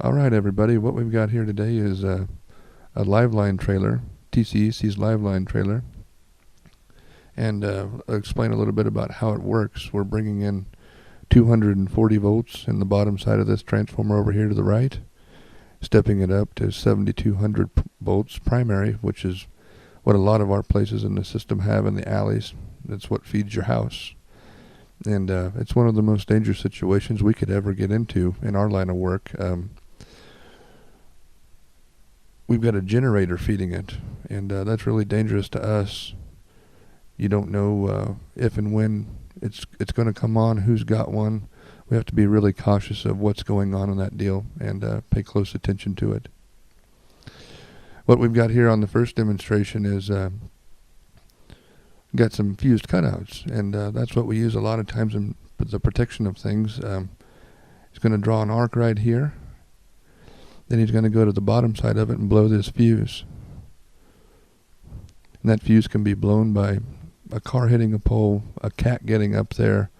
Alright everybody, what we've got here today is a LiveLine trailer, TCEC's LiveLine trailer. And I'll explain a little bit about how it works. We're bringing in 240 volts in the bottom side of this transformer over here to the right, stepping it up to 7200 volts primary, which is what a lot of our places in the system have in the alleys. That's what feeds your house. And it's one of the most dangerous situations we could ever get into in our line of work. We've got a generator feeding it, and that's really dangerous to us. You don't know if and when it's going to come on, who's got one. We have to be really cautious of what's going on in that deal and pay close attention to it. What we've got here on the first demonstration is got some fused cutouts, and that's what we use a lot of times in the protection of things. He's going to draw an arc right here. Then he's going to go to the bottom side of it and blow this fuse. And that fuse can be blown by a car hitting a pole, a cat getting up there,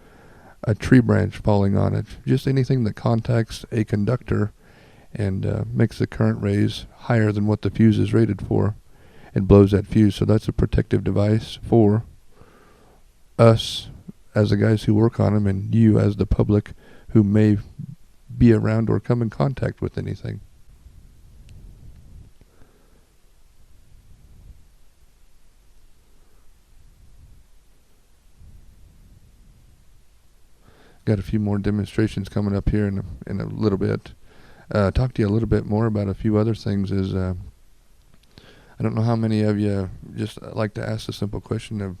a tree branch falling on it, just anything that contacts a conductor and makes the current raise higher than what the fuse is rated for. It blows that fuse. So that's a protective device for us as the guys who work on them, and you as the public who may be around or come in contact with anything. Got a few more demonstrations coming up here in a little bit. Talk to you a little bit more about a few other things. I don't know how many of you just like to ask the simple question of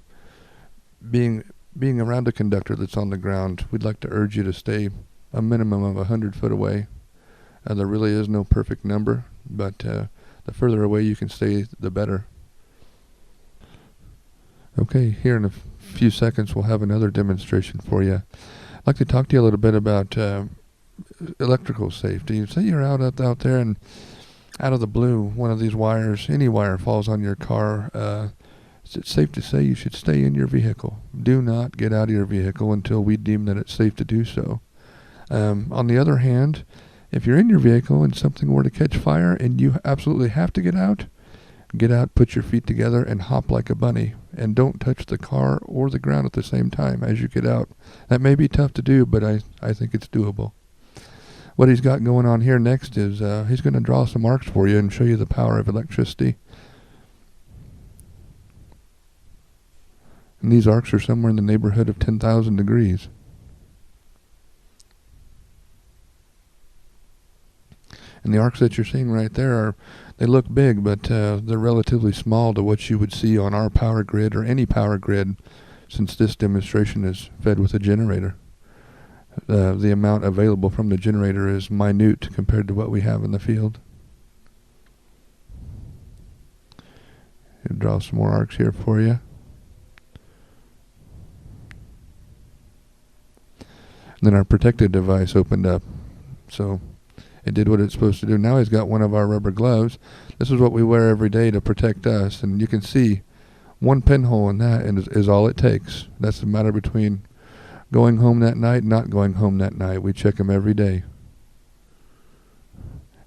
being around a conductor that's on the ground. We'd like to urge you to stay a minimum of 100 foot away. There really is no perfect number, but the further away you can stay, the better. Okay, here in a few seconds we'll have another demonstration for you. I'd like to talk to you a little bit about electrical safety. Say you're out there and out of the blue, one of these wires, any wire falls on your car. It's safe to say you should stay in your vehicle. Do not get out of your vehicle until we deem that it's safe to do so. On the other hand, if you're in your vehicle and something were to catch fire and you absolutely have to get out, put your feet together and hop like a bunny, and don't touch the car or the ground at the same time as you get out. That may be tough to do, but I think it's doable. What he's got going on here next is he's going to draw some arcs for you and show you the power of electricity. And these arcs are somewhere in the neighborhood of 10,000 degrees. And the arcs that you're seeing right there they look big, but they're relatively small to what you would see on our power grid or any power grid, since this demonstration is fed with a generator. The amount available from the generator is minute compared to what we have in the field. I'll draw some more arcs here for you. And then our protective device opened up. So it did what it's supposed to do. Now he's got one of our rubber gloves. This is what we wear every day to protect us. And you can see one pinhole in that is all it takes. That's the matter between going home that night and not going home that night. We check them every day.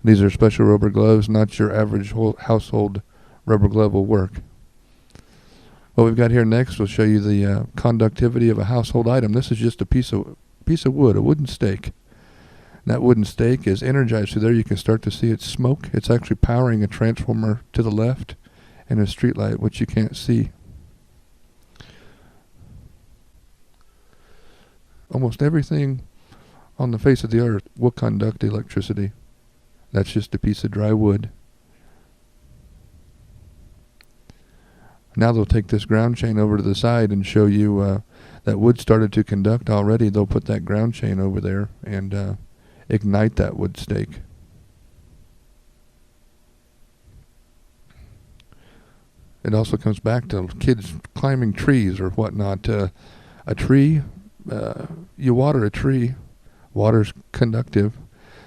These are special rubber gloves, not your average household rubber glove will work. What we've got here next will show you the conductivity of a household item. This is just a piece of wood, a wooden stake. That wooden stake is energized, so there you can start to see its smoke. It's actually powering a transformer to the left and a street light, which you can't see. Almost everything on the face of the earth will conduct electricity. That's just a piece of dry wood. Now they'll take this ground chain over to the side and show you that wood started to conduct already. They'll put that ground chain over there and ignite that wood stake. It also comes back to kids climbing trees or whatnot. A tree, you water a tree, water's conductive.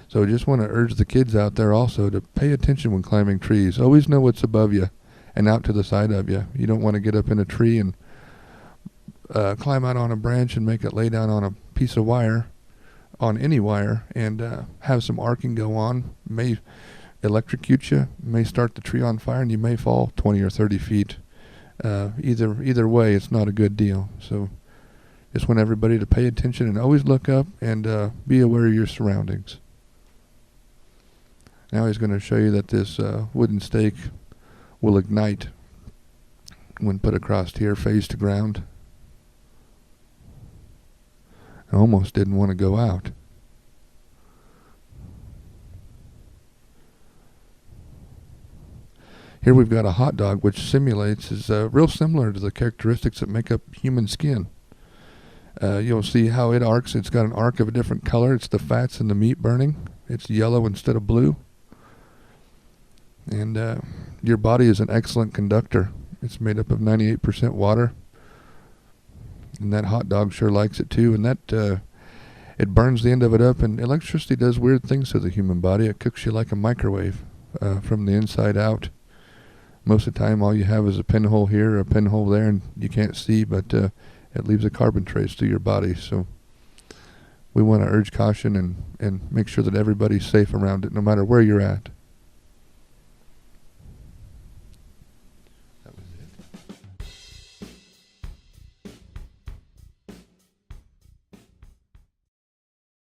So I just want to urge the kids out there also to pay attention when climbing trees. Always know what's above you and out to the side of you. You don't want to get up in a tree and climb out on a branch and make it lay down on a piece of wire. on any wire and have some arcing go on, may electrocute you, may start the tree on fire, and you may fall 20 or 30 feet. Either way, it's not a good deal. So just want everybody to pay attention and always look up and be aware of your surroundings. Now he's going to show you that this wooden stake will ignite when put across here, face to ground. I almost didn't want to go out. Here we've got a hot dog, which simulates, is real similar to the characteristics that make up human skin. You'll see how it arcs. It's got an arc of a different color. It's the fats and the meat burning. It's yellow instead of blue. And your body is an excellent conductor. It's made up of 98% water. And that hot dog sure likes it too. And that it burns the end of it up. And electricity does weird things to the human body. It cooks you like a microwave from the inside out. Most of the time, all you have is a pinhole here or a pinhole there, and you can't see, but it leaves a carbon trace through your body. So we want to urge caution and make sure that everybody's safe around it, no matter where you're at.